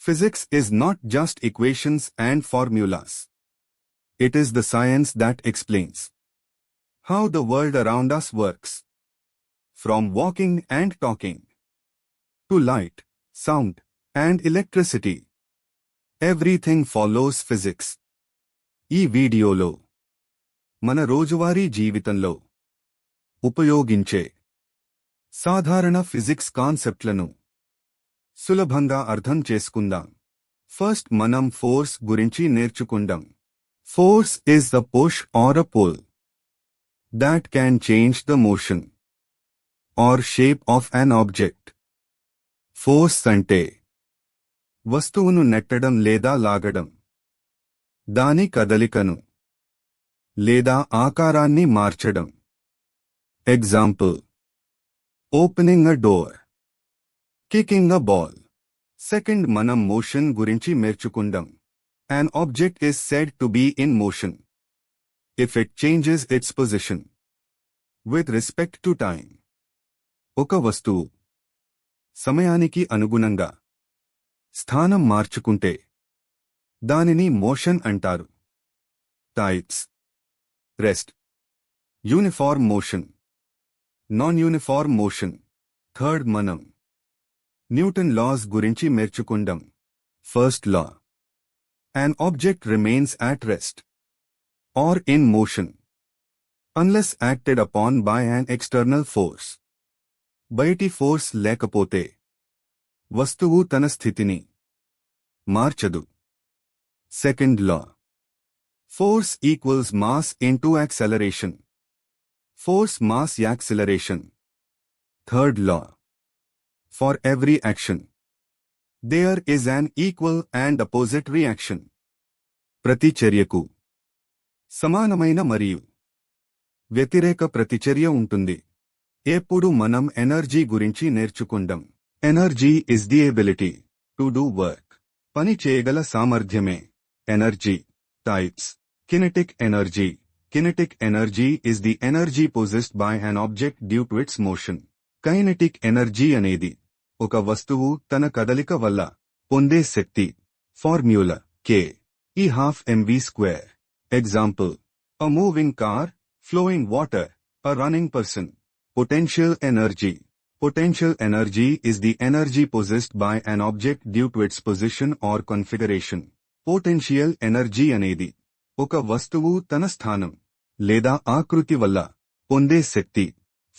Physics is not just equations and formulas. It is the science that explains how the world around us works. From walking and talking to light, sound, and electricity. Everything follows physics. ఈ వీడియోలో మన రోజువారీ జీవితంలో ఉపయోగించే సాధారణ physics కాన్సెప్ట్లను సులభంగా అర్థం చేసుకుందాం. ఫస్ట్ మనం ఫోర్స్ గురించి నేర్చుకుందాం. Force is the push or a pull that can change the motion or shape of an object. Force అంటే వస్తువును నెట్టడం లేదా లాగడం, దాని కదలికను లేదా ఆకారాన్ని మార్చడం. ఎగ్జాంపుల్: ఓపెనింగ్ అ డోర్, కికింగ్ అ బాల్. సెకండ్ మనం మోషన్ గురించి నేర్చుకుందాం. An object is said to be in motion if it changes its position with respect to time. ఒక వస్తువు సమయానికి అనుగుణంగా స్థానం మార్చుకుంటే దానిని మోషన్ అంటారు. Types: rest, uniform motion, non uniform motion. Third మనం న్యూటన్ లాస్ గురించి నేర్చుకుందాం. First law: an object remains at rest or in motion unless acted upon by an external force. బయటి ఫోర్స్ లేకపోతే వస్తువు తన స్థితిని మార్చదు. Second law: force equals mass into acceleration. Force mass acceleration. Third law: for every action there is an equal and opposite reaction. ప్రతి చర్యకు సమానమైన మరియు వ్యతిరేక ప్రతిచర్య ఉంటుంది. ఎప్పుడు మనం ఎనర్జీ గురించి నేర్చుకుందాం. Energy is the ability to do work. పని చేయగల సామర్థ్యమే energy. Types: kinetic energy. Kinetic energy is the energy possessed by an object due to its motion. Kinetic energy అనేది ఒక వస్తువు తన కదలిక వల్ల పొందే శక్తి. Formula: K=E12mv². Example: a moving car, flowing water, a running person. Potential energy. Potential energy is the energy possessed by an object due to its position or configuration. Potential energy అనేది ఒక వస్తువు తన స్థానం లేదా ఆకృతి వల్ల పొందే శక్తి.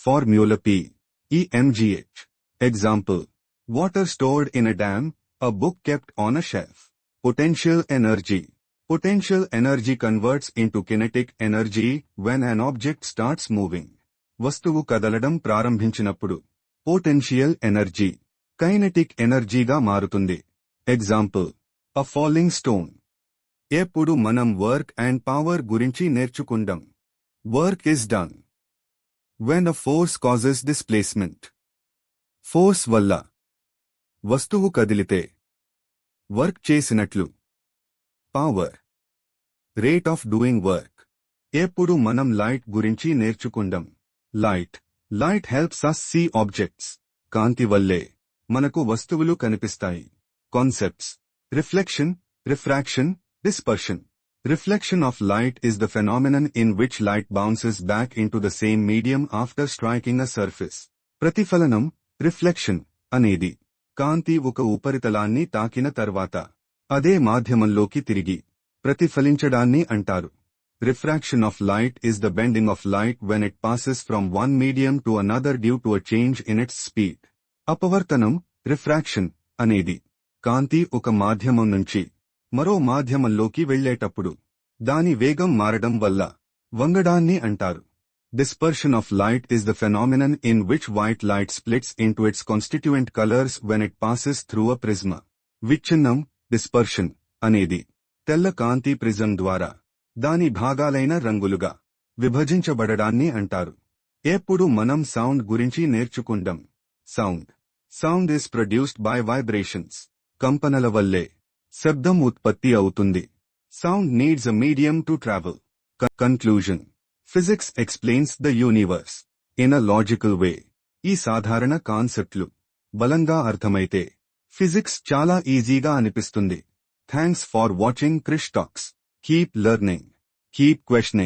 Formula P=mgh. Example: water stored in a dam, a book kept on a shelf. Potential energy. Potential energy converts into kinetic energy when an object starts moving. వస్తువు కదలడం ప్రారంభించినప్పుడు పొటెన్షియల్ ఎనర్జీ కైనెటిక్ ఎనర్జీగా మారుతుంది. Example: a falling stone. ఎప్పుడు మనం work and power గురించి నేర్చుకుందాం. Work is done when a force causes displacement. Force వల్ల వస్తువు కదిలితే వర్క్ చేసినట్లు. Power, rate of doing work. ఎప్పుడు మనం లైట్ గురించి నేర్చుకుందాం. Light helps us see objects. కాంతి వల్లే మనకు వస్తువులు కనిపిస్తాయి. Concepts: reflection, refraction, dispersion. Reflection of light is the phenomenon in which light bounces back into the same medium after striking a surface. ప్రతిఫలనం, reflection అనేది కాంతి ఒక ఉపరితలాన్ని తాకిన తర్వాత అదే మాధ్యమంలోకి తిరిగి ప్రతిఫలించడాన్ని అంటారు. Refraction of light is the bending of light when it passes from one medium to another due to a change in its speed. అపవర్తనం, రిఫ్రాక్షన్ అనేది కాంతి ఒక మాధ్యమం నుంచి మరో మాధ్యమంలోకి వెళ్లేటప్పుడు దాని వేగం మారడం వల్ల వంగడాన్ని అంటారు. Dispersion of light is the phenomenon in which white light splits into its constituent colors when it passes through a prisma. విచ్ఛిన్నం, డిస్పర్షన్ అనేది తెల్ల కాంతి ప్రిజం ద్వారా దాని భాగాలైన రంగులుగా విభజించబడడాన్ని అంటారు. ఎప్పుడు మనం సౌండ్ గురించి నేర్చుకుందాం. Sound is produced by vibrations. కంపనల వల్లే శబ్దం ఉత్పత్తి అవుతుంది. Sound needs a medium to travel. Conclusion: Physics explains the universe in a logical way. ఈ సాధారణ కాన్సెప్ట్లు బలంగా అర్థమైతే ఫిజిక్స్ చాలా ఈజీగా అనిపిస్తుంది. Thanks for watching Krish talks. Keep learning. Keep questioning.